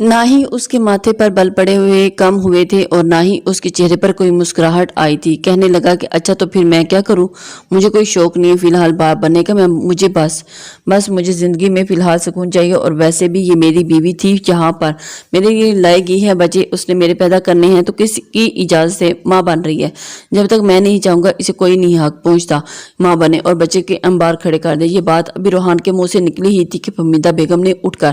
نہ ہی اس کے ماتھے پر بل پڑے ہوئے کم ہوئے تھے اور نہ ہی اس کے چہرے پر کوئی مسکراہٹ آئی تھی۔ کہنے لگا کہ اچھا تو پھر میں کیا کروں، مجھے کوئی شوق نہیں فی الحال باپ بننے کا، مجھے بس مجھے زندگی میں فی الحال سکون چاہیے، اور ویسے بھی یہ میری بیوی تھی جہاں پر میرے لیے لائے گی ہے بچے، اس نے میرے پیدا کرنے ہیں تو کس کی اجازت سے ماں بن رہی ہے؟ جب تک میں نہیں چاہوں گا اسے کوئی نہیں حق پہنچتا ماں بنے اور بچے کے انبار کھڑے کر دے۔ یہ بات ابھی روحان کے منہ سے نکلی ہی تھی کہ فہمیدہ بیگم نے اٹھ کر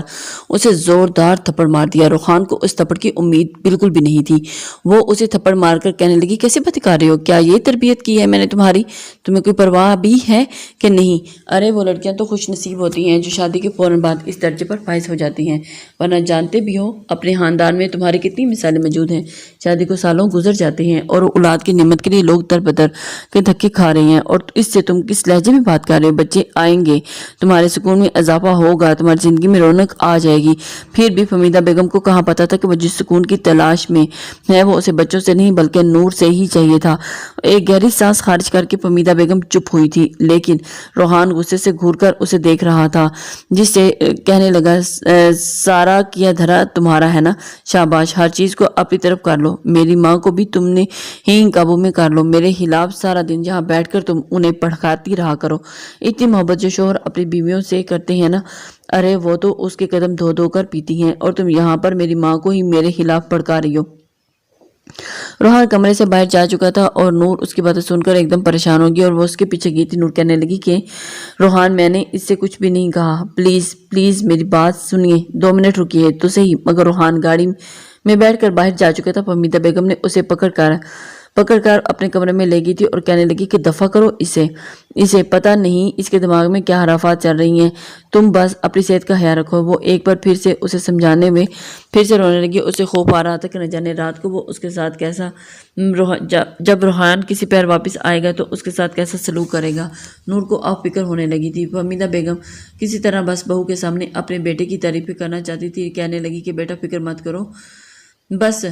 اسے زوردار تھپڑ مار دیا۔ روحان کو اس تھپڑ کی امید بالکل بھی نہیں تھی۔ وہ اسے تھپڑ مار کر کہنے لگی، کیسے بات کر رہے ہو؟ کیا یہ تربیت کی ہے میں نے تمہاری؟ تمہیں کوئی پرواہ بھی ہے کہ نہیں؟ ارے وہ لڑکیاں تو خوش نصیب ہوتی ہیں جو شادی کے فوراً بعد اس درجے پر فائز ہو جاتی ہیں، ورنہ جانتے بھی ہو اپنے خاندان میں تمہاری کتنی مثالیں موجود ہیں۔ شادی کو سالوں گزر جاتے ہیں اور اولاد کی نعمت کے لیے لوگ در بدر کے دھکے کھا رہے ہیں، اور اس سے تم کس لہجے میں بات کر رہے ہو؟ بچے آئیں گے، تمہارے سکون میں اضافہ ہوگا، تمہاری زندگی میں رونق آ جائے گی۔ پھر بھی فہمیدہ بیگم کو کہاں پتا تھا کہ وہ جس سکون کی تلاش میں ہے وہ اسے بچوں سے نہیں بلکہ نور سے ہی چاہیے تھا۔ ایک گہری سانس خارج کر کے فہمیدہ بیگم چپ ہوئی تھی، لیکن روحان غصے سے گھور کر اسے دیکھ رہا تھا، جس سے کہنے لگا، سارا کیا دھرا تمہارا ہے نا، شاباش، ہر چیز کو اپنی طرف کر لو، میری ماں کو بھی تم نے ہی قابو میں کر لو، میرے خلاف سارا دن جہاں بیٹھ کر تم انہیں بھڑکاتی رہا کرو۔ اتنی محبت جو شوہر اپنی بیویوں سے کرتے ہیں نا، ارے وہ تو اس کے قدم دھو دھو کر پیتی ہیں، اور تم یہاں پر میری ماں کو ہی میرے خلاف بھڑکا رہی ہو۔ روحان کمرے سے باہر جا چکا تھا اور نور اس کی باتیں سن کر ایک دم پریشان ہوگی اور وہ اس کے پیچھے گئی تھی۔ نور کہنے لگی کہ روحان میں نے اس سے کچھ بھی نہیں کہا، پلیز پلیز میری بات سنیے، 2 منٹ رکیے تو صحیح۔ مگر روحان گاڑی میں بیٹھ کر باہر جا چکا تھا۔ فہمیدہ بیگم نے اسے پکڑ کر اپنے کمرے میں لے گئی تھی اور کہنے لگی کہ دفع کرو اسے پتہ نہیں اس کے دماغ میں کیا حرافات چل رہی ہیں، تم بس اپنی صحت کا خیال رکھو۔ وہ ایک بار پھر سے اسے سمجھانے میں پھر سے رونے لگی۔ اسے خوف آ رہا تھا کہ نہ جانے رات کو وہ اس کے ساتھ کیسا جب روحان کسی پیر واپس آئے گا تو اس کے ساتھ کیسا سلوک کرے گا۔ نور کو آپ فکر ہونے لگی تھی۔ فہمیدہ بیگم کسی طرح بس بہو کے سامنے اپنے بیٹے کی تعریفیں کرنا چاہتی تھی۔ کہنے لگی کہ بیٹا فکر مت کرو، بس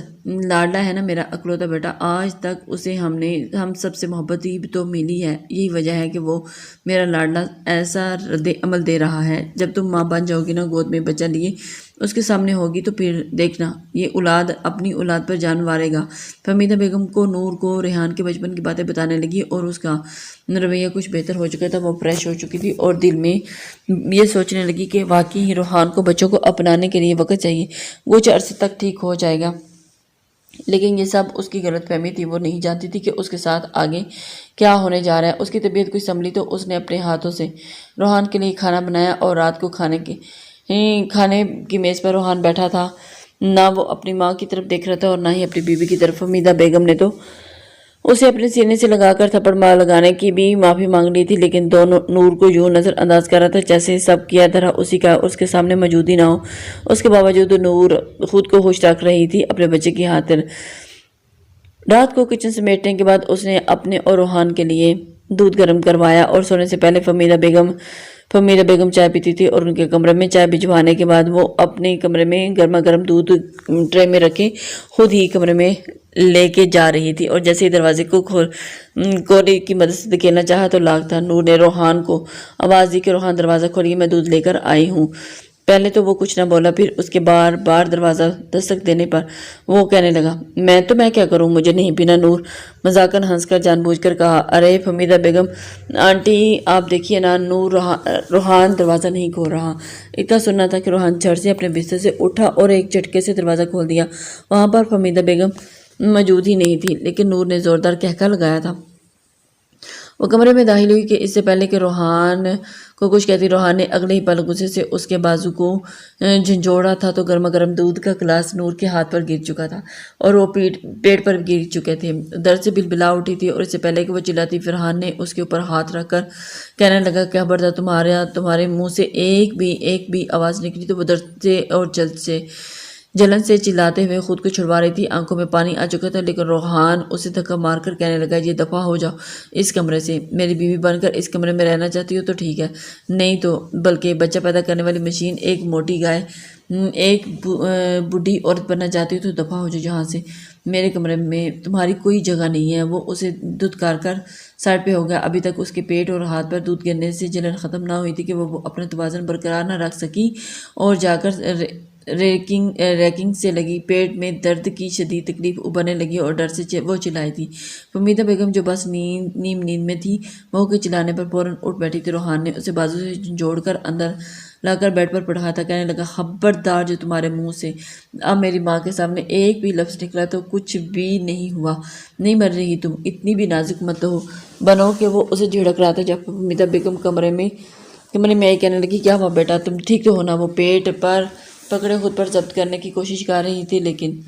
لاڈلا ہے نا میرا اکلوتا بیٹا، آج تک اسے ہم سب سے محبت ہی تو ملی ہے، یہی وجہ ہے کہ وہ میرا لاڈلا ایسا رد عمل دے رہا ہے۔ جب تم ماں بن جاؤ گی نا، گود میں بچہ لیے اس کے سامنے ہوگی تو پھر دیکھنا یہ اولاد اپنی اولاد پر جان مارے گا۔ فہمیدہ بیگم کو نور کو ریحان کے بچپن کی باتیں بتانے لگی اور اس کا رویہ کچھ بہتر ہو چکا تھا، وہ فریش ہو چکی تھی اور دل میں یہ سوچنے لگی کہ واقعی روحان کو بچوں کو اپنانے کے لیے وقت چاہیے، کچھ عرصے تک ٹھیک ہو جائے گا۔ لیکن یہ سب اس کی غلط فہمی تھی، وہ نہیں جانتی تھی کہ اس کے ساتھ آگے کیا ہونے جا رہا ہے۔ اس کی طبیعت کچھ سنبھلی تو اس نے اپنے ہاتھوں سے روحان کے لیے کھانا بنایا اور رات کو کھانے کی میز پر روحان بیٹھا تھا، نہ وہ اپنی ماں کی طرف دیکھ رہا تھا اور نہ ہی اپنی بیوی کی طرف۔ فہمیدہ بیگم نے تو اسے اپنے سینے سے لگا کر تھپڑ لگانے کی بھی معافی مانگ لی تھی، لیکن دونوں نور کو یوں نظر انداز کر رہا تھا جیسے سب کیا دھرا اسی کا اس کے سامنے موجود ہی نہ ہو۔ اس کے باوجود نور خود کو خوش رکھ رہی تھی اپنے بچے کی خاطر۔ رات کو کچن سمیٹنے کے بعد اس نے اپنے اور روحان کے لیے دودھ گرم کروایا اور سونے سے پہلے فہمیدہ بیگم چائے پیتی تھی، اور ان کے کمرے میں چائے بھجوانے کے بعد وہ اپنے کمرے میں گرما گرم دودھ ٹرے میں رکھے خود ہی کمرے میں لے کے جا رہی تھی، اور جیسے ہی دروازے کو کولی کی مدد سے دھکیلنا چاہا تو لاک تھا۔ نور نے روحان کو آواز دی کہ روحان دروازہ کھولیے، میں دودھ لے کر آئی ہوں۔ پہلے تو وہ کچھ نہ بولا، پھر اس کے بار بار دروازہ دستک دینے پر وہ کہنے لگا، میں کیا کروں، مجھے نہیں پینا۔ نور مذاقن ہنس کر جان بوجھ کر کہا، ارے فہمیدہ بیگم آنٹی آپ دیکھیے نا، روحان دروازہ نہیں کھول رہا۔ اتنا سننا تھا کہ روحان جھٹ سے اپنے بستر سے اٹھا اور ایک جھٹکے سے دروازہ کھول دیا۔ وہاں پر فہمیدہ بیگم موجود ہی نہیں تھی، لیکن نور نے زوردار کہکا لگایا تھا۔ وہ کمرے میں داخل ہوئی کہ اس سے پہلے کہ روحان کو کچھ کہتی، روحان نے اگلے ہی پل غصے سے اس کے بازو کو جھنجھوڑا تھا تو گرما گرم دودھ کا گلاس نور کے ہاتھ پر گر چکا تھا اور وہ پیٹ پر گر چکے تھے۔ درد سے بلبلا اٹھی تھی اور اس سے پہلے کہ وہ چلاتی، فرحان نے اس کے اوپر ہاتھ رکھ کر کہنے لگا، کیا خبردار تمہارے منہ سے ایک بھی آواز نکلی تو وہ درد سے اور جلن سے چلاتے ہوئے خود کو چھڑوا رہی تھی۔ آنکھوں میں پانی آ چکا تھا، لیکن روحان اسے دھکا مار کر کہنے لگا، یہ دفعہ ہو جاؤ اس کمرے سے، میری بیوی بن کر اس کمرے میں رہنا چاہتی ہو تو ٹھیک ہے، نہیں تو بلکہ بچہ پیدا کرنے والی مشین، ایک موٹی گائے، ایک بوڑھی عورت بننا چاہتی ہو تو دفعہ ہو جاؤ جہاں سے، میرے کمرے میں تمہاری کوئی جگہ نہیں ہے۔ وہ اسے دھتکار کر سائڈ پہ ہو گیا۔ ابھی تک اس کے پیٹ اور ہاتھ پر دودھ گرنے سے جلن ختم نہ ہوئی تھی کہ وہ اپنا توازن برقرار نہ رکھ سکی اور جا کر ریکنگ سے لگی، پیٹ میں درد کی شدید تکلیف ابھرنے لگی اور ڈر سے وہ چلائی تھی۔ فہمیدہ بیگم جو بس نیم نیند میں تھی، بہو کے چلانے پر فوراً اٹھ بیٹھی تھی۔ روحان نے اسے بازو سے جوڑ کر اندر لا کر بیڈ پر پڑھا تھا، کہنے لگا خبردار جو تمہارے منہ سے اب میری ماں کے سامنے ایک بھی لفظ نکلا تو کچھ بھی نہیں ہوا، نہیں مر رہی تم، اتنی بھی نازک مت بنو کہ وہ اسے جھڑک رہا تھا جب فہمیدہ بیگم کمرے میں آئی کہنے لگی کیا ہوا بیٹا، تم ٹھیک تو ہو نا؟ وہ پیٹ پر پکڑے خود پر ضبط کرنے کی کوشش کر رہی تھی لیکن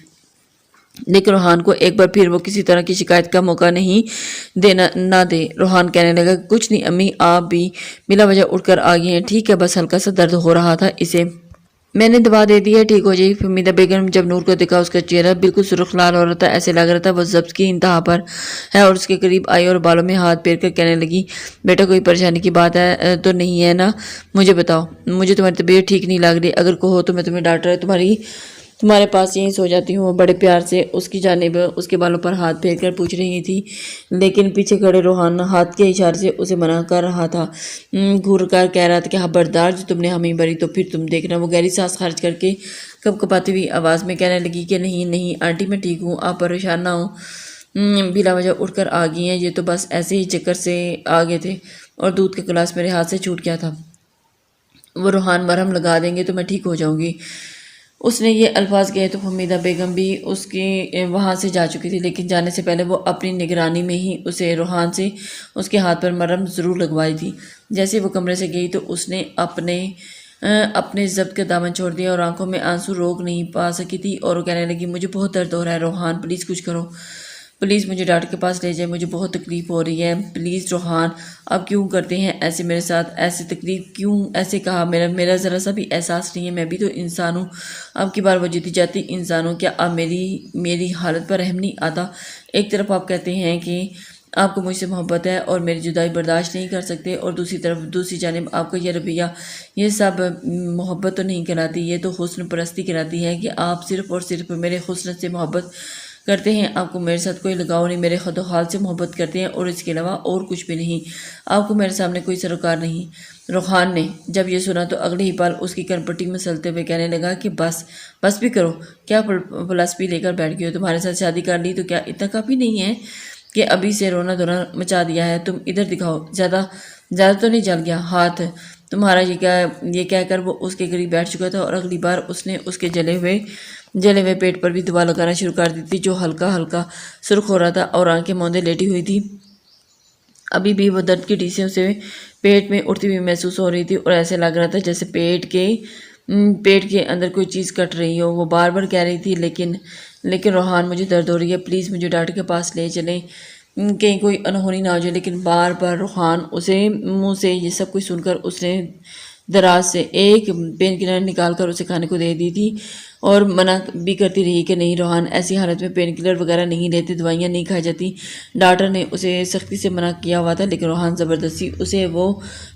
روحان کو ایک بار پھر وہ کسی طرح کی شکایت کا موقع نہ دے۔ روحان کہنے لگا کچھ نہیں امی، آپ بھی بلا وجہ اٹھ کر آ گئی ہیں، ٹھیک ہے بس ہلکا سا درد ہو رہا تھا، اسے میں نے دوا دے دی ہے، ٹھیک ہو جائے۔ فہمیدہ بیگم جب نور کو دیکھا اس کا چہرہ بالکل سرخ لال ہو رہا تھا، ایسے لگ رہا تھا وہ ضبط کی انتہا پر ہے، اور اس کے قریب آئی اور بالوں میں ہاتھ پھیر کر کہنے لگی بیٹا کوئی پریشانی کی بات ہے تو نہیں ہے نا؟ مجھے بتاؤ، مجھے تمہاری طبیعت ٹھیک نہیں لگ رہی، اگر کہو تو میں تمہیں ڈاکٹر تمہارے پاس یہیں سو جاتی ہوں۔ وہ بڑے پیار سے اس کی جانب اس کے بالوں پر ہاتھ پھیر کر پوچھ رہی تھی لیکن پیچھے کھڑے روحان ہاتھ کے اشارے سے اسے منع کر رہا تھا، گھور کر کہہ رہا تھا کہ خبردار جو تم نے ہمیں بری تو پھر تم دیکھنا۔ وہ گہری سانس خارج کر کے کپاتی ہوئی آواز میں کہنے لگی کہ نہیں آنٹی میں ٹھیک ہوں، آپ پریشان نہ ہوں، بلا وجہ اٹھ کر آ گئی ہیں، یہ تو بس ایسے ہی چکر سے آ گئے تھے اور دودھ کا گلاس میرے ہاتھ سے چھوٹ گیا تھا۔ وہ روحان مرہم لگا دیں گے تو میں ٹھیک ہو جاؤں گی۔ اس نے یہ الفاظ کہے تو فہمیدہ بیگم بھی اس کی وہاں سے جا چکی تھی لیکن جانے سے پہلے وہ اپنی نگرانی میں ہی اسے روحان سے اس کے ہاتھ پر مرہم ضرور لگوائی تھی۔ جیسے وہ کمرے سے گئی تو اس نے اپنے ضبط کا دامن چھوڑ دیا اور آنکھوں میں آنسو روک نہیں پا سکی تھی اور وہ کہنے لگی مجھے بہت درد ہو رہا ہے روحان، پلیز کچھ کرو، پلیز مجھے ڈاکٹر کے پاس لے جائے، مجھے بہت تکلیف ہو رہی ہے، پلیز روحان اب کیوں کرتے ہیں ایسے میرے ساتھ، ایسی تکلیف کیوں، ایسے کہا میرا ذرا سا بھی احساس نہیں ہے، میں بھی تو انسان ہوں، اب کی بار وہ جیتی جاتی انسان ہوں، کیا اب میری حالت پر رحم نہیں آتا؟ ایک طرف آپ کہتے ہیں کہ آپ کو مجھ سے محبت ہے اور میری جدائی برداشت نہیں کر سکتے اور دوسری جانب آپ کا یہ رویہ، یہ سب محبت تو نہیں کراتی، یہ تو حسن پرستی کراتی ہے کہ آپ صرف اور صرف میرے حسن سے محبت کرتے ہیں، آپ کو میرے ساتھ کوئی لگاؤ نہیں، میرے خد و حال سے محبت کرتے ہیں اور اس کے علاوہ اور کچھ بھی نہیں، آپ کو میرے سامنے کوئی سروکار نہیں۔ روحان نے جب یہ سنا تو اگلے ہی پل اس کی کنپٹی میں سلتے ہوئے کہنے لگا کہ بس بھی کرو، کیا فلسفی لے کر بیٹھ گئی ہو؟ تمہارے ساتھ شادی کر لی تو کیا اتنا کافی نہیں ہے کہ ابھی سے رونا دھونا مچا دیا ہے؟ تم ادھر دکھاؤ، زیادہ تو نہیں جل گیا ہاتھ تمہارا؟ یہ کہہ کر وہ اس کے قریب بیٹھ چکا تھا اور اگلی بار اس نے اس کے جلے ہوئے پیٹ پر بھی دوا لگانا شروع کر دی تھی جو ہلکا ہلکا سرخ ہو رہا تھا اور آنکھیں موندے لیٹی ہوئی تھی۔ ابھی بھی وہ درد کی ٹیسیوں سے پیٹ میں اٹھتی ہوئی محسوس ہو رہی تھی اور ایسے لگ رہا تھا جیسے پیٹ کے اندر کوئی چیز کٹ رہی ہو۔ وہ بار بار کہہ رہی تھی لیکن روحان مجھے درد ہو رہی ہے، پلیز مجھے ڈاکٹر کے پاس لے چلیں، کہیں کوئی انہونی نہ ہو جائے، لیکن بار بار روحان اسے منہ سے یہ سب کچھ سن کر اس نے دراز سے ایک پین کلر نکال کر اسے کھانے کو دے دی تھی اور منع بھی کرتی رہی کہ نہیں روحان، ایسی حالت میں پین کلر وغیرہ نہیں لیتے، دوائیاں نہیں کھائی جاتی۔ ڈاکٹر نے اسے سختی سے منع کیا ہوا تھا لیکن روحان زبردستی اسے وہ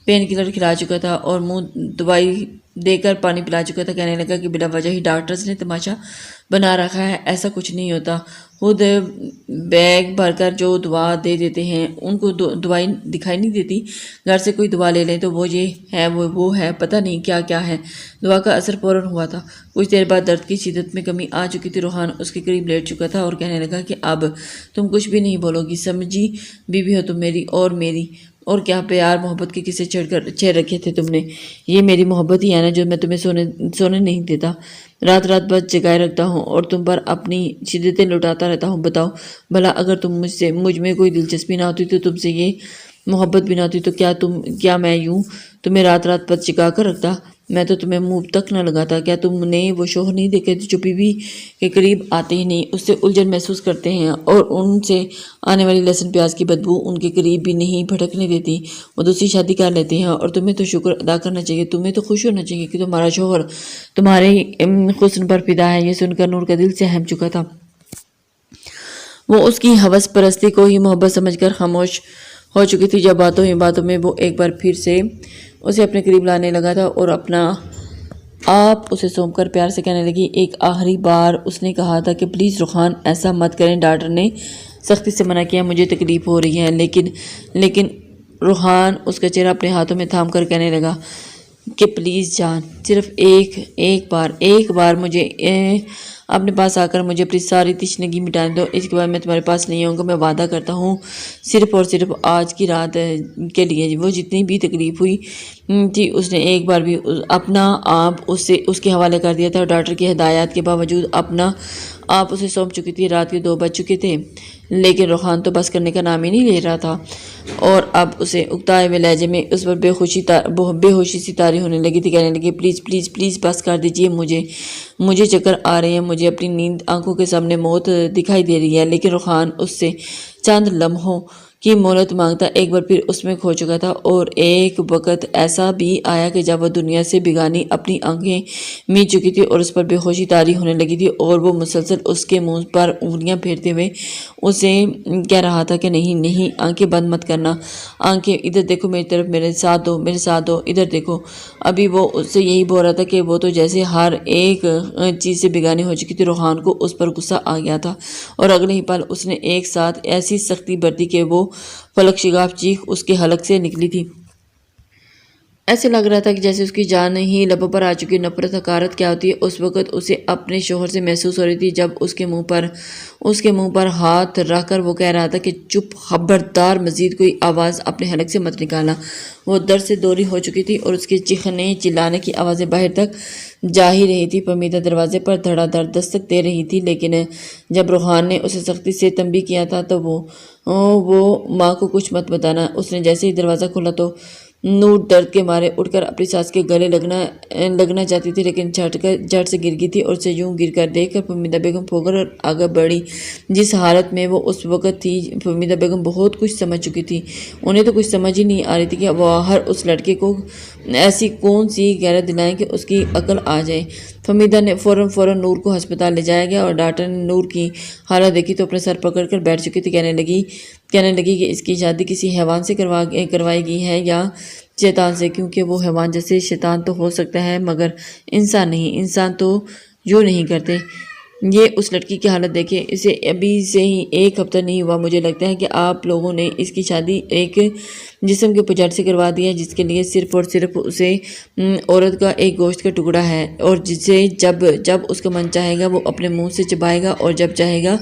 پین کلر کھلا چکا تھا اور منہ دوائی دے کر پانی پلا چکا تھا۔ کہنے لگا کہ بلا وجہ ہی ڈاکٹرز نے تماشا بنا رکھا ہے، ایسا کچھ نہیں ہوتا، خود بیگ بھر کر جو دوا دے دیتے ہیں، ان کو دوائی دکھائی نہیں دیتی، گھر سے کوئی دوا لے لیں تو وہ یہ ہے وہ ہے، پتہ نہیں کیا ہے۔ دوا کا اثر فوراً ہوا تھا، کچھ دیر بعد درد کی شدت میں کمی آ چکی تھی۔ روحان اس کے قریب لیٹ چکا تھا اور کہنے لگا کہ اب تم کچھ بھی نہیں بولو گی، سمجھی بیوی ہو تم میری اور کیا پیار محبت کے کسے چھیڑ رکھے تھے تم نے؟ یہ میری محبت ہی ہے نا جو میں تمہیں سونے نہیں دیتا، رات بس جگائے رکھتا ہوں اور تم پر اپنی شدتیں لٹاتا رہتا ہوں۔ بتاؤ بھلا اگر مجھ میں کوئی دلچسپی نہ ہوتی تو تم سے یہ محبت بھی نہ ہوتی تو کیا میں یوں تمہیں رات بس جگا کر رکھتا؟ میں تو تمہیں منہ تک نہ لگاتا۔ کیا تم نے وہ شوہر نہیں دیکھے جو بیوی کے قریب آتے ہی نہیں اس سے الجھن محسوس کرتے ہیں اور ان سے آنے والی لہسن پیاز کی بدبو ان کے قریب بھی نہیں بھٹکنے دیتی؟ وہ دوسری شادی کر لیتے ہیں اور تمہیں تو شکر ادا کرنا چاہیے، تمہیں تو خوش ہونا چاہیے کہ تمہارا شوہر تمہارے حسن پر فدا ہے۔ یہ سن کر نور کا دل سہم چکا تھا، وہ اس کی ہوس پرستی کو ہی محبت سمجھ کر خاموش ہو چکی تھی جب باتوں میں وہ ایک بار پھر سے اسے اپنے قریب لانے لگا تھا اور اپنا آپ اسے سونپ کر پیار سے کہنے لگی۔ ایک آخری بار اس نے کہا تھا کہ پلیز روحان ایسا مت کریں، ڈاکٹر نے سختی سے منع کیا، مجھے تکلیف ہو رہی ہے۔ لیکن روحان اس کا چہرہ اپنے ہاتھوں میں تھام کر کہنے لگا کہ پلیز جان، صرف ایک بار مجھے اپنے پاس آ کر مجھے اپنی ساری تشنگی مٹانے دو۔ اس کے بعد میں تمہارے پاس نہیں آؤں گا، میں وعدہ کرتا ہوں، صرف اور صرف آج کی رات کے لیے۔ وہ جتنی بھی تکلیف ہوئی تھی اس نے ایک بار بھی اپنا آپ اس کے حوالے کر دیا تھا، اور ڈاکٹر کی ہدایات کے باوجود اپنا آپ اسے سونپ چکی تھی۔ رات کے 2 بج چکے تھے، لیکن روحان تو بس کرنے کا نام ہی نہیں لے رہا تھا، اور اب اسے اکتائے ہوئے لہجے میں اس پر بے ہوشی سی طاری ہونے لگی تھی۔ کہنے لگی پلیز پلیز پلیز بس کر دیجئے، مجھے چکر آ رہے ہیں، مجھے اپنی نیند آنکھوں کے سامنے موت دکھائی دے رہی ہے۔ لیکن روحان اس سے چند لمحوں کی مہلت مانگتا ایک بار پھر اس میں کھو چکا تھا، اور ایک وقت ایسا بھی آیا کہ جب وہ دنیا سے بیگانی اپنی آنکھیں مید چکی تھی اور اس پر بے ہوشی طاری ہونے لگی تھی، اور وہ مسلسل اس کے منہ پر انگلیاں پھیرتے ہوئے اسے کہہ رہا تھا کہ نہیں نہیں، آنکھیں بند مت کرنا، آنکھیں ادھر دیکھو میری طرف، میرے ساتھ دو، ادھر دیکھو۔ ابھی وہ اس سے یہی بول رہا تھا کہ وہ تو جیسے ہر ایک چیز سے بیگانی ہو چکی تھی۔ روحان کو اس پر غصہ آ گیا تھا، اور اگلے ہی پل اس نے ایک ساتھ ایسی سختی برتی کہ وہ فلک شگاف چیخ اس کے حلق سے نکلی تھی۔ ایسے لگ رہا تھا کہ جیسے اس کی جان ہی لبوں پر آ چکی۔ نفرت حقارت کیا ہوتی ہے اس وقت اسے اپنے شوہر سے محسوس ہو رہی تھی، جب اس کے منہ پر ہاتھ رکھ کر وہ کہہ رہا تھا کہ چپ، خبردار، مزید کوئی آواز اپنے حلق سے مت نکالنا۔ وہ درد سے دوری ہو چکی تھی، اور اس کے چیخنے چلانے کی آوازیں باہر تک جا ہی رہی تھی۔ فہمیدہ دروازے پر دھڑا دھڑ دستک دے رہی تھی، لیکن جب روحان نے اسے سختی سے تنبیہ کیا تھا تو وہ ماں کو کچھ مت بتانا۔ اس نے جیسے ہی دروازہ کھولا تو نور درد کے مارے اٹھ کر اپنی ساس کے گلے لگنا چاہتی تھی، لیکن جھٹ سے گر گئی تھی، اور اسے یوں گر کر دیکھ کر فہمیدہ بیگم پھوکر اور آگے بڑھی۔ جس حالت میں وہ اس وقت تھی، فہمیدہ بیگم بہت کچھ سمجھ چکی تھی۔ انہیں تو کچھ سمجھ ہی نہیں آ رہی تھی کہ وہ ہر اس لڑکے کو ایسی کون سی غیرت دلائیں کہ اس کی عقل آ جائے۔ فہمیدہ نے فوراً نور کو ہسپتال لے جایا گیا، اور ڈاکٹر نے نور کی حالت دیکھی تو اپنے سر پکڑ کر بیٹھ چکی تھی۔ کہنے لگی کہ اس کی شادی کسی حیوان سے کروائی گئی ہے، یا شیطان سے، کیونکہ وہ حیوان جیسے شیطان تو ہو سکتا ہے مگر انسان نہیں، انسان تو یوں نہیں کرتے۔ یہ اس لڑکی کی حالت دیکھیں، اسے ابھی سے ہی 1 ہفتہ نہیں ہوا، مجھے لگتا ہے کہ آپ لوگوں نے اس کی شادی ایک جسم کے پجار سے کروا دی ہے، جس کے لیے صرف اور صرف اسے عورت کا ایک گوشت کا ٹکڑا ہے، اور جسے جب اس کا من چاہے گا وہ اپنے منہ سے چبائے گا، اور جب چاہے گا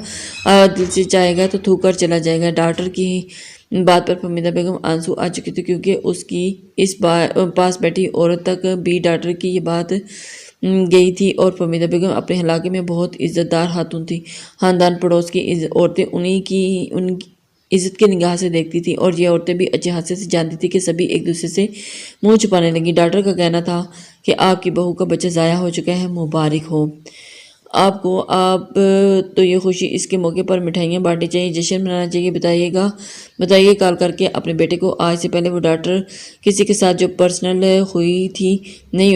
دل سے چاہے گا تو تھوک کر چلا جائے گا۔ ڈاکٹر کی بات پر فہمیدہ بیگم آنسو آ چکی تھی، کیونکہ اس کی اس پاس بیٹھی عورت تک بھی ڈاکٹر کی یہ بات گئی تھی، اور فہمیدہ بیگم اپنے علاقے میں بہت عزت دار خاتون تھی۔ خاندان پڑوس کی عورتیں ان عزت کی نگاہ سے دیکھتی تھی، اور یہ عورتیں بھی اچھے حادثے سے جانتی تھی کہ سبھی ایک دوسرے سے منہ چھپانے لگی۔ ڈاکٹر کا کہنا تھا کہ آپ کی بہو کا بچہ ضائع ہو چکا ہے، مبارک ہو آپ کو، آپ تو یہ خوشی اس کے موقع پر مٹھائیاں بانٹنی چاہیے، جشن منانا چاہیے۔ بتائیے کال کر کے اپنے بیٹے کو۔ آج سے پہلے وہ ڈاکٹر کسی کے ساتھ جو پرسنل نہیں ہوئی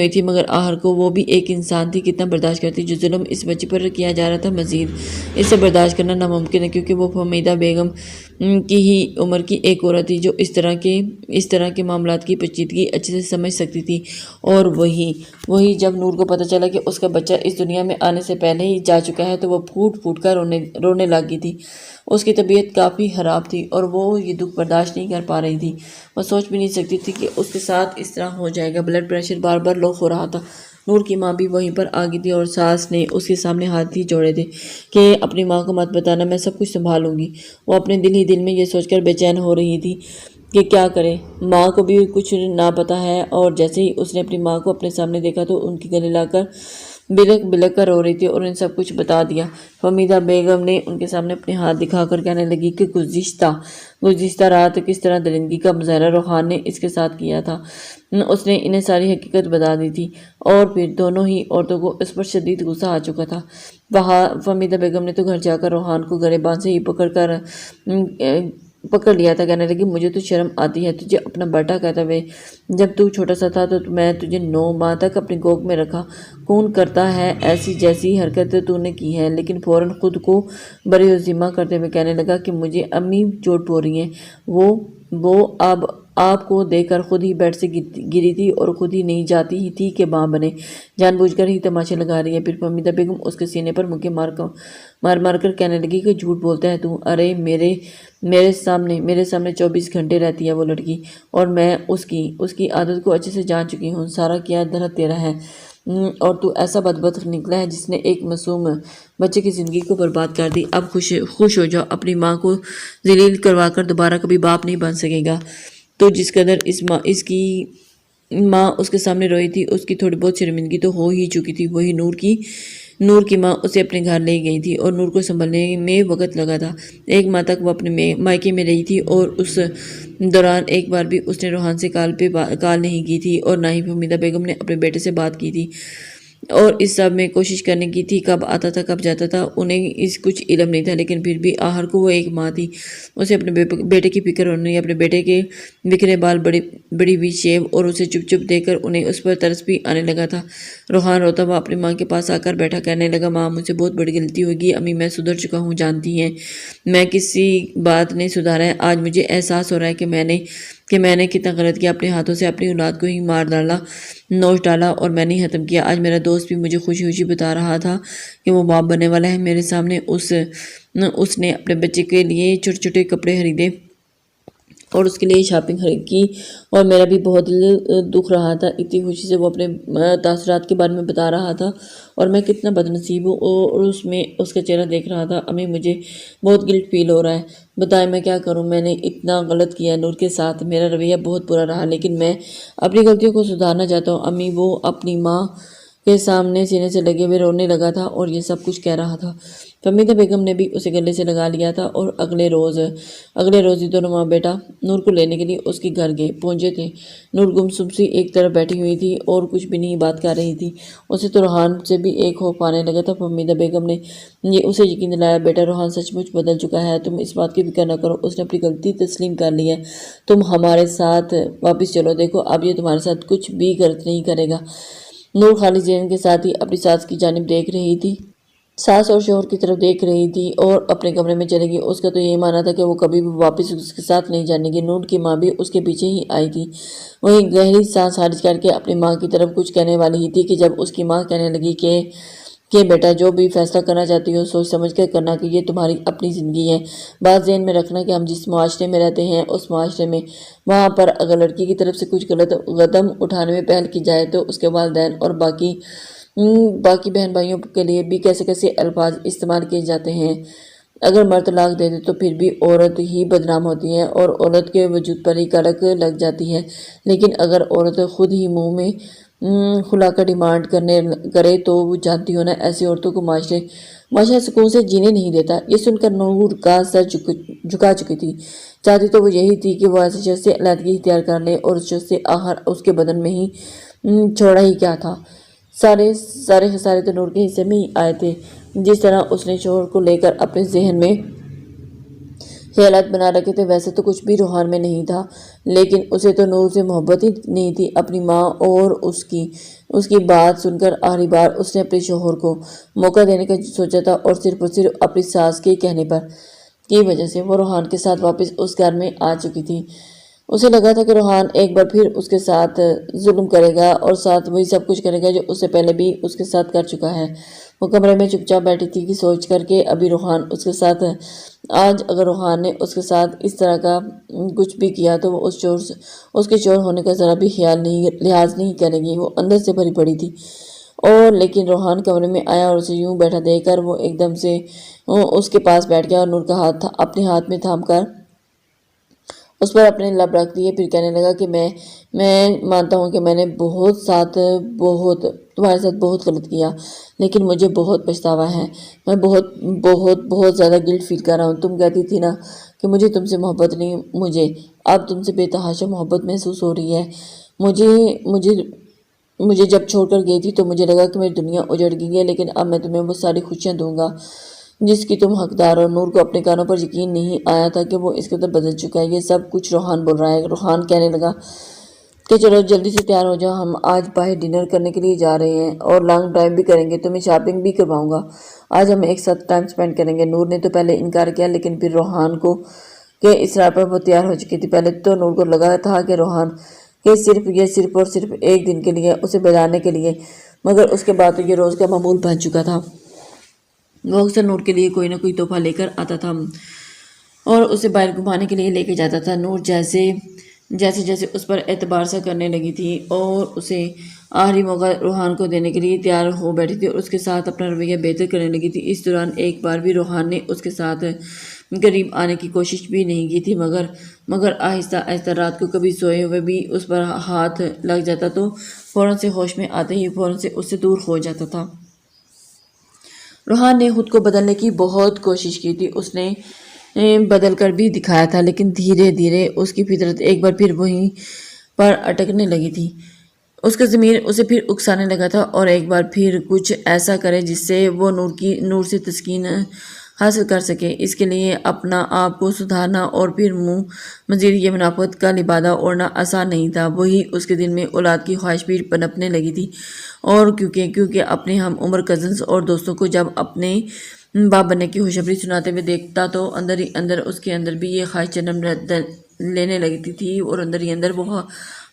تھی، مگر آخر کو وہ بھی ایک انسان تھی، کتنا برداشت کرتی۔ جو ظلم اس بچے پر کیا جا رہا تھا، مزید اسے برداشت کرنا ناممکن ہے، کیونکہ وہ فہمیدہ بیگم کی ہی عمر کی ایک عورت تھی جو اس طرح کے معاملات کی پیچیدگی اچھے سے سمجھ سکتی تھی۔ اور وہی جب نور کو پتہ چلا کہ اس کا بچہ اس دنیا میں آنے سے پہلے ہی جا چکا ہے تو وہ پھوٹ پھوٹ کر رونے لگ گئی تھی۔ اس کی طبیعت کافی خراب تھی، اور وہ یہ دکھ برداشت نہیں کر پا رہی تھی۔ وہ سوچ بھی نہیں سکتی تھی کہ اس کے ساتھ اس طرح ہو جائے گا۔ بلڈ پریشر بار بار لو ہو رہا تھا۔ نور کی ماں بھی وہیں پر آ گئی تھی، اور ساس نے اس کے سامنے ہاتھ ہی جوڑے تھے کہ اپنی ماں کو مت بتانا، میں سب کچھ سنبھالوں گی۔ وہ اپنے دل میں یہ سوچ کر بے چین ہو رہی تھی کہ کیا کرے، ماں کو بھی کچھ نہ پتا ہے، اور جیسے ہی اس نے اپنی ماں کو اپنے سامنے دیکھا تو ان کی گلے لا کر بلک کر رو رہی تھی، اور انہیں سب کچھ بتا دیا۔ فہمیدہ بیگم نے ان کے سامنے اپنے ہاتھ دکھا کر کہنے لگی کہ گزشتہ رات کس طرح درندگی کا مظاہرہ روحان نے اس کے ساتھ کیا تھا، اس نے انہیں ساری حقیقت بتا دی تھی، اور پھر دونوں ہی عورتوں کو اس پر شدید غصہ آ چکا تھا۔ فہمیدہ بیگم نے تو گھر جا کر روحان کو گریبان سے ہی پکڑ لیا تھا۔ کہنے لگی مجھے تو شرم آتی ہے تجھے اپنا بیٹا کہتے ہوئے، جب تو چھوٹا سا تھا تو میں تجھے 9 ماہ تک اپنی گود میں رکھا، کون کرتا ہے ایسی جیسی حرکت تو نے کی ہے۔ لیکن فوراً خود کو بری الذمہ کرتے ہوئے کہنے لگا کہ مجھے امی جھوٹ بول رہی ہیں، وہ اب آپ کو دیکھ کر خود ہی بیڈ سے گری تھی اور خود ہی نہیں جاتی ہی تھی کہ ماں بنے، جان بوجھ کر ہی تماشے لگا رہی ہے۔ پھر فہمیدہ بیگم اس کے سینے پر مکے مار مار کر کہنے لگی کہ جھوٹ بولتا ہے تو، ارے میرے سامنے 24 گھنٹے رہتی ہے وہ لڑکی، اور میں اس کی عادت کو اچھے سے جان چکی ہوں، سارا کیا درد تیرا ہے، اور تو ایسا بدبخت نکلا ہے جس نے ایک معصوم بچے کی زندگی کو برباد کر دی۔ اب خوش ہو جاؤ، اپنی ماں کو ذلیل کروا کر دوبارہ کبھی باپ نہیں بن سکے گا۔ تو جس قدر اس کی ماں اس کے سامنے روئی تھی، اس کی تھوڑی بہت شرمندگی تو ہو ہی چکی تھی۔ وہی نور کی ماں اسے اپنے گھر لے گئی تھی اور نور کو سنبھلنے میں وقت لگا تھا۔ 1 ماہ تک وہ اپنے مائکے میں رہی تھی اور اس دوران ایک بار بھی اس نے روحان سے کال نہیں کی تھی اور نہ ہی فہمیدہ بیگم نے اپنے بیٹے سے بات کی تھی، اور اس سب میں کوشش کرنے کی تھی، کب آتا تھا کب جاتا تھا، انہیں اس کچھ علم نہیں تھا، لیکن پھر بھی آخر کو وہ ایک ماں تھی، اسے اپنے بیٹے کی فکر ہونی، اپنے بیٹے کے بکھرے بال، بڑی ہوئی شیب، اور اسے چپ چپ دیکھ کر انہیں اس پر ترس بھی آنے لگا تھا۔ روحان روتا ہوا اپنی ماں کے پاس آ کر بیٹھا، کہنے لگا، ماں مجھ سے بہت بڑی غلطی ہوگی، امی میں سدھر چکا ہوں، جانتی ہیں میں کسی بات نہیں سدھارا ہے، آج مجھے احساس ہو رہا ہے کہ میں نے کتنا غلط کیا، اپنے ہاتھوں سے اپنی اولاد کو ہی مار ڈالا، نوچ ڈالا، اور میں نے ختم کیا۔ آج میرا دوست بھی مجھے خوشی خوشی بتا رہا تھا کہ وہ باپ بننے والا ہے، میرے سامنے اس نے اپنے بچے کے لیے چھوٹے چھوٹے کپڑے خریدے اور اس کے لیے شاپنگ کی، اور میرا بھی بہت دل دکھ رہا تھا۔ اتنی خوشی سے وہ اپنے تاثرات کے بارے میں بتا رہا تھا اور میں کتنا بد نصیب ہوں، اور اس کا چہرہ دیکھ رہا تھا۔ امی مجھے بہت گلٹ فیل ہو رہا ہے، بتائیں میں کیا کروں، میں نے اتنا غلط کیا نور کے ساتھ، میرا رویہ بہت برا رہا، لیکن میں اپنی غلطیوں کو سدھارنا چاہتا ہوں امی۔ وہ اپنی ماں کے سامنے سینے سے لگے ہوئے رونے لگا تھا اور یہ سب کچھ کہہ رہا تھا۔ فہمیدہ بیگم نے بھی اسے گلے سے لگا لیا تھا، اور اگلے روز ہی دونوں ماں بیٹا نور کو لینے کے لیے اس کے گھر پہنچے تھے۔ نور گمسم سی ایک طرف بیٹھی ہوئی تھی اور کچھ بھی نہیں بات کر رہی تھی، اسے تو روحان سے بھی ایک خوف آنے لگا تھا۔ فہمیدہ بیگم نے اسے یقین دلایا، بیٹا روحان سچ مچ بدل چکا ہے، تم اس بات کی فکر نہ کرو، اس نے اپنی غلطی تسلیم کر لی ہے، تم ہمارے ساتھ واپس چلو، دیکھو اب یہ تمہارے ساتھ کچھ بھی غلط نہیں کرے گا۔ نور خالی ذہن کے ساتھ ہی اپنی ساس کی جانب دیکھ رہی تھی، ساس اور شوہر کی طرف دیکھ رہی تھی، اور اپنے کمرے میں چلے گی۔ اس کا تو یہ مانا تھا کہ وہ کبھی بھی واپس اس کے ساتھ نہیں جانے گی۔ نور کی ماں بھی اس کے پیچھے ہی آئی تھی، وہیں گہری سانس خارج کر کے اپنی ماں کی طرف کچھ کہنے والی ہی تھی کہ جب اس کی ماں کہنے لگی کہ بیٹا جو بھی فیصلہ کرنا چاہتی ہو سوچ سمجھ کر کرنا، کہ یہ تمہاری اپنی زندگی ہے، بات ذہن میں رکھنا کہ ہم جس معاشرے میں رہتے ہیں اس معاشرے میں وہاں پر اگر لڑکی کی طرف سے کچھ غلط قدم اٹھانے میں پہل کی جائے تو اس کے والدین اور باقی بہن بھائیوں کے لیے بھی کیسے کیسے الفاظ استعمال کیے جاتے ہیں۔ اگر مرد طلاق دے دے تو پھر بھی عورت ہی بدنام ہوتی ہے اور عورت کے وجود پر ہی کلک لگ جاتی ہے، لیکن اگر عورت خود ہی منہ میں خلا کا ڈیمانڈ کرے تو وہ جانتی ہو نا، ایسی عورتوں کو معاشرہ سکون سے جینے نہیں دیتا۔ یہ سن کر نور کا سر جھکا چکی تھی، چاہتی تو وہ یہی تھی کہ وہ ایسے شخص سے علیحدگی اختیار کر لے، اور اس شخص سے آخر اس کے بدن میں ہی چھوڑا ہی کیا تھا، سارے خسارے تو نور کے حصے میں ہی آئے تھے۔ جس طرح اس نے شوہر کو لے کر اپنے ذہن میں خیالات بنا رکھے تھے ویسے تو کچھ بھی روحان میں نہیں تھا، لیکن اسے تو نور سے محبت ہی نہیں تھی۔ اپنی ماں اور اس کی بات سن کر آخری بار اس نے اپنے شوہر کو موقع دینے کا سوچا تھا، اور صرف اپنی ساس کے کہنے پر کی وجہ سے وہ روحان کے ساتھ واپس اس گھر میں آ چکی تھی۔ اسے لگا تھا کہ روحان ایک بار پھر اس کے ساتھ ظلم کرے گا اور ساتھ وہی سب کچھ کرے گا جو اس سے پہلے بھی اس کے ساتھ کر چکا ہے۔ وہ کمرے میں چپ چاپ بیٹھی تھی کہ سوچ کر کے ابھی روحان اس کے ساتھ، آج اگر روحان نے اس کے ساتھ اس طرح کا کچھ بھی کیا تو وہ اس کے چور ہونے کا ذرا بھی لحاظ نہیں کرے گی۔ وہ اندر سے بھری پڑی تھی، اور لیکن روحان کمرے میں آیا اور اسے یوں بیٹھا دیکھ کر وہ ایک دم سے اس کے پاس بیٹھ گیا اور نور کا ہاتھ اپنے ہاتھ میں تھام کر اس پر اپنے لب رکھ دیے، پھر کہنے لگا کہ میں مانتا ہوں کہ میں نے تمہارے ساتھ بہت غلط کیا، لیکن مجھے بہت پچھتاوا ہے، میں بہت زیادہ گلٹ فیل کر رہا ہوں۔ تم کہتی تھی نا کہ مجھے تم سے محبت نہیں، مجھے اب تم سے بے تحاشا محبت محسوس ہو رہی ہے۔ مجھے جب چھوڑ کر گئی تھی تو مجھے لگا کہ میری دنیا اجڑ گئی ہے، لیکن اب میں تمہیں وہ ساری خوشیاں دوں گا جس کی تم حقدار ہو۔ نور کو اپنے کانوں پر یقین نہیں آیا تھا کہ وہ اس قدر بدل چکا ہے۔ یہ سب کچھ روحان بول رہا ہے۔ روحان کہنے لگا کہ چلو جلدی سے تیار ہو جاؤ، ہم آج باہر ڈنر کرنے کے لیے جا رہے ہیں اور لانگ ڈرائیو بھی کریں گے، تمہیں شاپنگ بھی کرواؤں گا، آج ہم ایک ساتھ ٹائم سپینڈ کریں گے۔ نور نے تو پہلے انکار کیا، لیکن پھر روحان کو کہ اسرار پر وہ تیار ہو چکی تھی۔ پہلے تو نور کو لگا تھا کہ روحان کہ صرف اور صرف ایک دن کے لیے اسے بجانے کے لیے، مگر اس کے بعد تو یہ روز کا معمول بن چکا تھا۔ وہ اکثر نور کے لیے کوئی نہ کوئی تحفہ لے کر آتا تھا اور اسے باہر گھمانے کے لیے لے کے جاتا تھا۔ نور جیسے اس پر اعتبار سا کرنے لگی تھی اور اسے آخری موقع روحان کو دینے کے لیے تیار ہو بیٹھی تھی اور اس کے ساتھ اپنا رویہ بہتر کرنے لگی تھی۔ اس دوران ایک بار بھی روحان نے اس کے ساتھ قریب آنے کی کوشش بھی نہیں کی تھی، مگر آہستہ آہستہ رات کو کبھی سوئے ہوئے بھی اس پر ہاتھ لگ جاتا تو فوراً سے ہوش میں آتے ہی فوراً سے اس سے دور ہو جاتا تھا۔ روحان نے خود کو بدلنے کی بہت کوشش کی تھی، اس نے بدل کر بھی دکھایا تھا، لیکن دھیرے دھیرے اس کی فطرت ایک بار پھر وہیں پر اٹکنے لگی تھی۔ اس کا ضمیر اسے پھر اکسانے لگا تھا اور ایک بار پھر کچھ ایسا کرے جس سے وہ نور سے تسکین حاصل کر سکے۔ اس کے لیے اپنا آپ کو سدھارنا اور پھر مزید یہ منافقت کا لبادہ اوڑھنا آسان نہیں تھا۔ وہی اس کے دل میں اولاد کی خواہش بھی پنپنے لگی تھی، اور کیونکہ اپنے ہم عمر کزنز اور دوستوں کو جب اپنے باپ بننے کی خوشخبری سناتے ہوئے دیکھتا تو اندر ہی اندر اس کے اندر بھی یہ خواہش جنم لینے لگتی تھی اور اندر ہی اندر وہ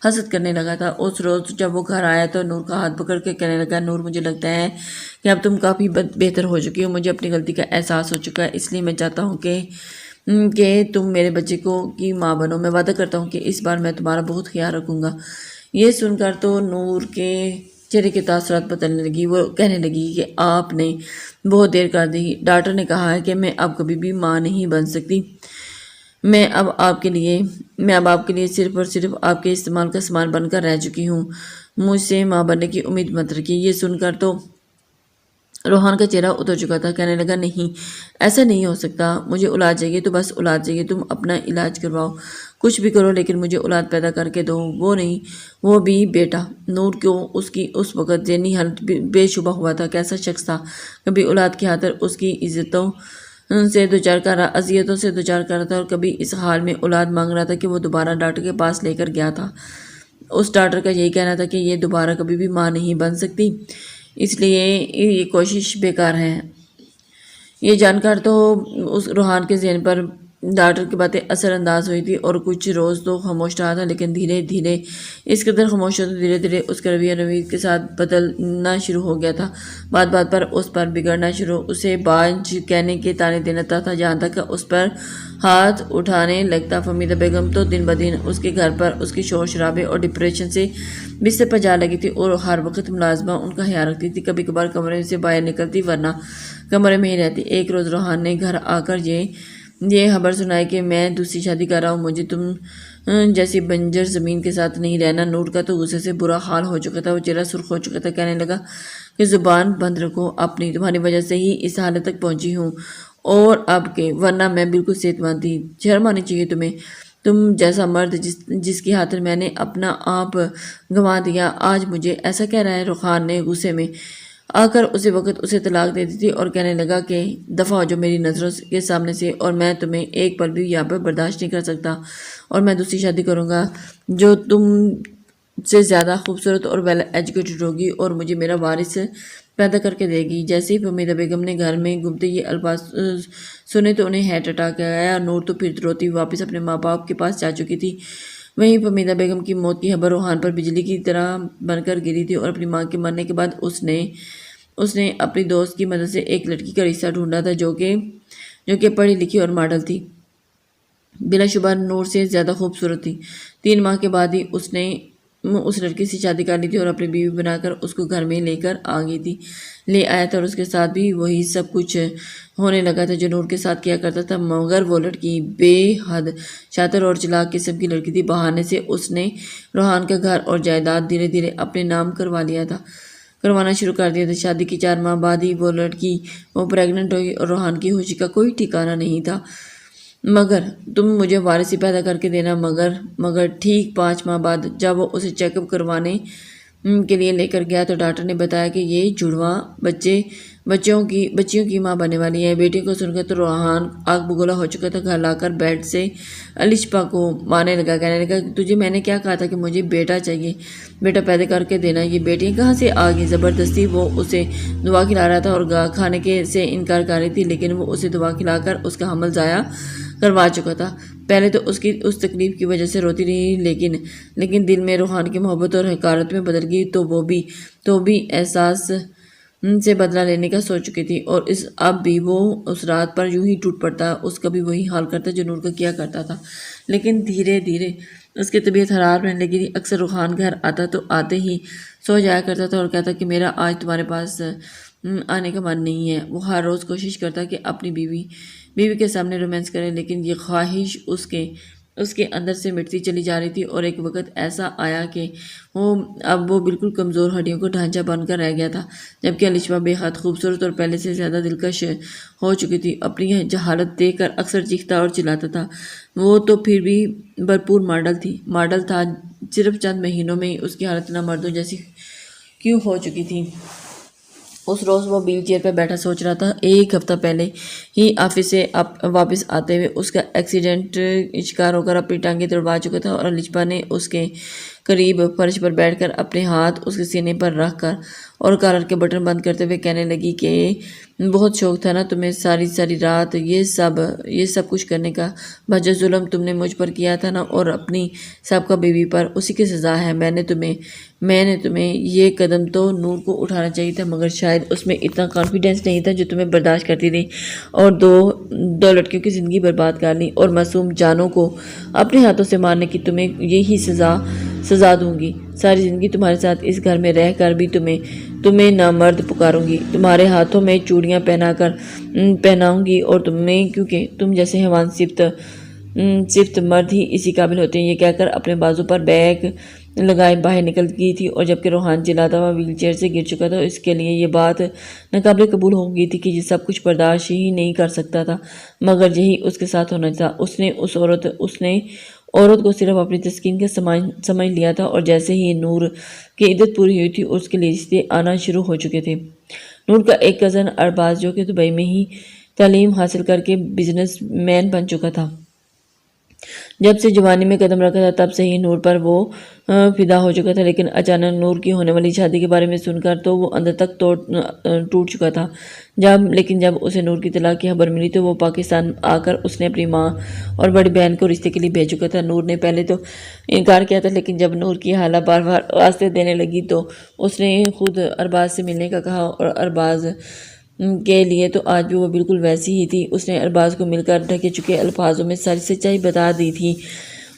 حسد کرنے لگا تھا۔ اس روز جب وہ گھر آیا تو نور کا ہاتھ پکڑ کے کہنے لگا، نور مجھے لگتا ہے کہ اب تم کافی بہتر ہو چکی ہو، مجھے اپنی غلطی کا احساس ہو چکا ہے، اس لیے میں چاہتا ہوں کہ تم میرے بچے کی ماں بنو، میں وعدہ کرتا ہوں کہ اس بار میں تمہارا بہت خیال رکھوں گا۔ یہ سن کر تو نور کے چہرے کے تاثرات بدلنے لگی۔ وہ کہنے لگی کہ آپ نے بہت دیر کر دی، ڈاکٹر نے کہا ہے کہ میں اب کبھی بھی ماں نہیں بن سکتی، میں اب آپ کے لیے صرف اور صرف آپ کے استعمال کا سامان بن کر رہ چکی ہوں، مجھ سے ماں بننے کی امید مت رکھیے۔ یہ سن کر تو روحان کا چہرہ اتر چکا تھا، کہنے لگا نہیں، ایسا نہیں ہو سکتا، مجھے اولاد چاہیے تو بس اولاد چاہیے، تم اپنا علاج کرواؤ، کچھ بھی کرو لیکن مجھے اولاد پیدا کر کے دو۔ وہ نہیں، وہ بھی بیٹا۔ نور کو اس کی اس وقت ذہنی حالت بے شبہ ہوا تھا، کیسا شخص تھا، کبھی اولاد کی خاطر اس کی اذیتوں سے دوچار کر رہا تھا اور کبھی اس حال میں اولاد مانگ رہا تھا کہ وہ دوبارہ ڈاکٹر کے پاس لے کر گیا تھا۔ اس ڈاکٹر کا یہی کہنا تھا کہ یہ دوبارہ کبھی بھی ماں نہیں بن سکتی، اس لیے یہ کوشش بیکار ہے۔ یہ جان کر تو اس روحان کے ذہن پر ڈاکٹر کی باتیں اثر انداز ہوئی تھی اور کچھ روز تو خاموش رہا تھا، لیکن دھیرے دھیرے اس قدر خاموش ہو تو دھیرے دھیرے اس کا رویہ کے ساتھ بدلنا شروع ہو گیا تھا۔ بات بات پر اس پر بگڑنا شروع، اسے باج کہنے کے طعنے دینا تھا، جہاں تک اس پر ہاتھ اٹھانے لگتا۔ فہمیدہ بیگم تو دن بدن اس کے گھر پر اس کے شور شرابے اور ڈپریشن سے بستر پر جا لگی تھی اور ہر وقت ملازمہ ان کا خیال رکھتی تھی، کبھی کبھار کمرے سے باہر نکلتی ورنہ کمرے میں ہی رہتی۔ ایک روز روحان نے گھر آ کر یہ خبر سنائی کہ میں دوسری شادی کر رہا ہوں، مجھے تم جیسی بنجر زمین کے ساتھ نہیں رہنا۔ نور کا تو غصے سے برا حال ہو چکا تھا، وہ چہرہ سرخ ہو چکا تھا، کہنے لگا کہ زبان بند رکھو اپنی، تمہاری وجہ سے ہی اس حالت تک پہنچی ہوں اور اب کے، ورنہ میں بالکل صحت مند تھی۔ شرم آنی چاہیے تمہیں، تم جیسا مرد جس کی خاطر میں نے اپنا آپ گنوا دیا، آج مجھے ایسا کہہ رہا ہے۔ روحان نے غصے میں آ کر اسی وقت اسے طلاق دے دی تھی اور کہنے لگا کہ دفع ہو جو میری نظروں کے سامنے سے، اور میں تمہیں ایک پل بھی یہاں پر برداشت نہیں کر سکتا، اور میں دوسری شادی کروں گا جو تم سے زیادہ خوبصورت اور ویل ایجوکیٹڈ ہوگی اور مجھے میرا وارث پیدا کر کے دے گی۔ جیسے ہی فہمیدہ بیگم نے گھر میں گھومتے یہ الفاظ سنے تو انہیں ہارٹ اٹیک آیا۔ نور تو پھر روتی واپس اپنے ماں باپ کے پاس جا چکی تھی۔ وہیں فہمیدہ بیگم کی موت کی خبر روحان پر بجلی کی طرح بن کر گری تھی اور اپنی ماں کے مرنے کے بعد اس نے اپنی دوست کی مدد سے ایک لڑکی کا رشتہ ڈھونڈا تھا جو کہ پڑھی لکھی اور ماڈل تھی، بلا شبہ نور سے زیادہ خوبصورت تھی۔ 3 ماہ کے بعد ہی اس نے اس لڑکی سے شادی کر لی تھی اور اپنی بیوی بنا کر اس کو گھر میں لے آیا تھا اور اس کے ساتھ بھی وہی سب کچھ ہونے لگا تھا جو نور کے ساتھ کیا کرتا تھا، مگر وہ لڑکی بے حد شاطر اور چلاک قسم کی لڑکی تھی۔ بہانے سے اس نے روحان کا گھر اور جائیداد دھیرے دھیرے اپنے نام کروانا شروع کر دیا تھا۔ شادی کے 4 ماہ بعد ہی وہ پریگننٹ ہوئی اور روحان کی خوشی کا کوئی ٹھکانہ نہیں تھا۔ مگر تم مجھے وارث ہی پیدا کر کے دینا۔ مگر ٹھیک 5 ماہ بعد جب وہ اسے چیک اپ کروانے کے لیے لے کر گیا تو ڈاکٹر نے بتایا کہ یہ جڑواں بچیوں کی ماں بننے والی ہے۔ بیٹی کو سن کر تو روحان آگ بگولا ہو چکا تھا، گھر لا کر بیڈ سے الشپا کو مارنے لگا، کہنے لگا تجھے میں نے کیا کہا تھا کہ مجھے بیٹا چاہیے، بیٹا پیدا کر کے دینا، یہ بیٹیاں کہاں سے آ گئی؟ زبردستی وہ اسے دوا کھلا رہا تھا اور کھانے سے انکار کر رہی تھی، لیکن وہ اسے دوا کھلا کر اس کا حمل ضائع کروا چکا تھا۔ پہلے تو اس تکلیف کی وجہ سے روتی رہی، لیکن دل میں روحان کی محبت اور حقارت میں بدل گئی تو بھی احساس سے بدلہ لینے کا سوچ چکی تھی، اور اب بھی وہ اس رات پر یوں ہی ٹوٹ پڑتا، اس کا بھی وہی حال کرتا جو نور کا کیا کرتا تھا۔ لیکن دھیرے دھیرے اس کی طبیعت خراب رہنے لگی تھی۔ اکثر روحان گھر آتا تو آتے ہی سو جایا کرتا تھا اور کہتا کہ میرا آج تمہارے پاس آنے کا من نہیں ہے۔ وہ ہر روز کوشش کرتا کہ اپنی بیوی کے سامنے رومانس کرے، لیکن یہ خواہش اس کے اندر سے مٹتی چلی جا رہی تھی، اور ایک وقت ایسا آیا کہ اب وہ بالکل کمزور ہڈیوں کو ڈھانچہ بن کر رہ گیا تھا، جبکہ الشبہ بے حد خوبصورت اور پہلے سے زیادہ دلکش ہو چکی تھی۔ اپنی جہالت دیکھ کر اکثر چیختا اور چلاتا تھا۔ وہ تو پھر بھی بھرپور ماڈل تھا، صرف چند مہینوں میں ہی اس کی حالت مردوں جیسی کیوں ہو چکی تھی۔ اس روز وہ ویل چیئر پہ بیٹھا سوچ رہا تھا۔ ایک ہفتہ پہلے ہی آفس سے واپس آتے ہوئے اس کا ایکسیڈنٹ شکار ہو کر اپنی ٹانگیں توڑوا چکا تھا، اور الشبہ نے اس کے قریب فرش پر بیٹھ کر اپنے ہاتھ اس کے سینے پر رکھ کر اور کالر کے بٹن بند کرتے ہوئے کہنے لگی کہ بہت شوق تھا نا تمہیں ساری رات یہ سب کچھ کرنے کا، بس جو ظلم تم نے مجھ پر کیا تھا نا اور اپنی سابقہ بیوی پر، اسی کی سزا ہے۔ میں نے تمہیں یہ قدم تو نور کو اٹھانا چاہیے تھا، مگر شاید اس میں اتنا کانفیڈنس نہیں تھا جو تمہیں برداشت کرتی رہی، اور دو لڑکیوں کی زندگی برباد کر لی اور معصوم جانوں کو اپنے ہاتھوں سے مارنے کی تمہیں یہی سزا دوں گی۔ ساری زندگی تمہارے ساتھ اس گھر میں رہ کر بھی تمہیں نامرد پکاروں گی، تمہارے ہاتھوں میں چوڑیاں پہناؤں گی، اور تمہیں، کیونکہ تم جیسے حیوان صفت مرد ہی اسی قابل ہوتے ہیں۔ یہ کہہ کر اپنے بازو پر بیگ لگائے باہر نکل گئی تھی، اور جبکہ روحان چلاتا ہوا ویل چیئر سے گر چکا تھا، اس کے لیے یہ بات ناقابل قبول ہو گئی تھی کہ یہ سب کچھ برداشت ہی نہیں کر سکتا تھا، مگر یہی اس کے ساتھ ہونا تھا۔ اس نے عورت کو صرف اپنی تسکین کا سمجھ لیا تھا، اور جیسے ہی نور کی عدت پوری ہوئی تھی اس کے لیے رشتے آنا شروع ہو چکے تھے۔ نور کا ایک کزن ارباز، جو کہ دبئی میں ہی تعلیم حاصل کر کے بزنس مین بن چکا تھا، جب سے جوانی میں قدم رکھا تھا تب سے ہی نور پر وہ فدا ہو چکا تھا، لیکن اچانک نور کی ہونے والی شادی کے بارے میں سن کر تو وہ اندر تک ٹوٹ چکا تھا۔ لیکن جب اسے نور کی طلاق کی خبر ملی تو وہ پاکستان آ کر اس نے اپنی ماں اور بڑی بہن کو رشتے کے لیے بھیج چکا تھا۔ نور نے پہلے تو انکار کیا تھا، لیکن جب نور کی حالہ بار بار واسطے دینے لگی تو اس نے خود ارباز سے ملنے کا کہا، اور ارباز کے لیے تو آج بھی وہ بالکل ویسی ہی تھی۔ اس نے ارباز کو مل کر ڈھکے چکے الفاظوں میں ساری سچائی بتا دی تھی،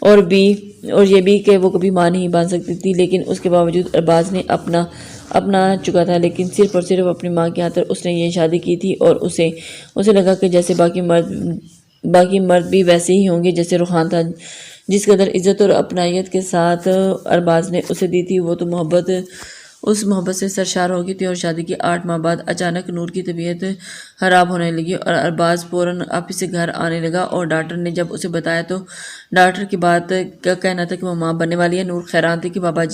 اور یہ بھی کہ وہ کبھی ماں نہیں بن سکتی تھی، لیکن اس کے باوجود ارباز نے اپنا چکا تھا، لیکن صرف اور صرف اپنی ماں کی خاطر اس نے یہ شادی کی تھی، اور اسے لگا کہ جیسے باقی مرد بھی ویسے ہی ہوں گے جیسے روحان تھا۔ جس قدر عزت اور اپنائیت کے ساتھ ارباز نے اسے دی تھی، وہ تو اس محبت سے سرشار ہو گئی تھی، اور شادی کے 8 ماہ بعد اچانک نور کی طبیعت خراب ہونے لگی، اور ارباز فوراً آفس سے گھر آنے لگا، اور ڈاکٹر نے جب اسے بتایا تو ڈاکٹر کی بات کا کہنا تھا کہ وہ ماں بننے والی ہے۔ نور حیران تھی کہ بابا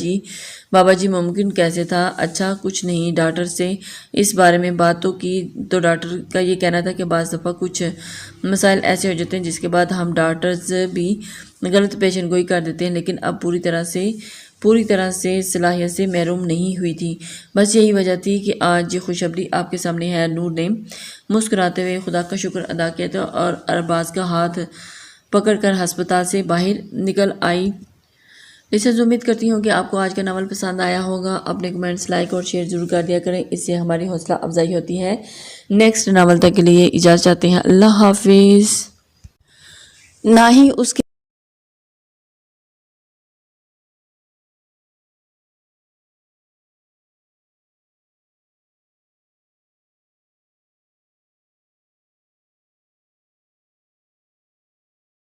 جی ممکن کیسے تھا؟ اچھا کچھ نہیں، ڈاکٹر سے اس بارے میں بات تو کی، تو ڈاکٹر کا یہ کہنا تھا کہ بعض دفعہ کچھ مسائل ایسے ہو جاتے ہیں جس کے بعد ہم ڈاکٹرز بھی غلط پیشن گوئی کر دیتے ہیں، لیکن اب پوری طرح سے صلاحیت سے محروم نہیں ہوئی تھی۔ بس یہی وجہ تھی کہ آج یہ خوشخبری آپ کے سامنے ہے۔ نور نے مسکراتے ہوئے خدا کا شکر ادا کیا تھا، اور ارباز کا ہاتھ پکڑ کر ہسپتال سے باہر نکل آئی۔ لسنرز، امید کرتی ہوں کہ آپ کو آج کا ناول پسند آیا ہوگا۔ اپنے کمنٹس لائک اور شیئر ضرور کر دیا کریں، اس سے ہماری حوصلہ افزائی ہوتی ہے۔ نیکسٹ ناول تک کے لیے اجازت چاہتے ہیں۔ اللہ حافظ۔ نہ ہی اس کے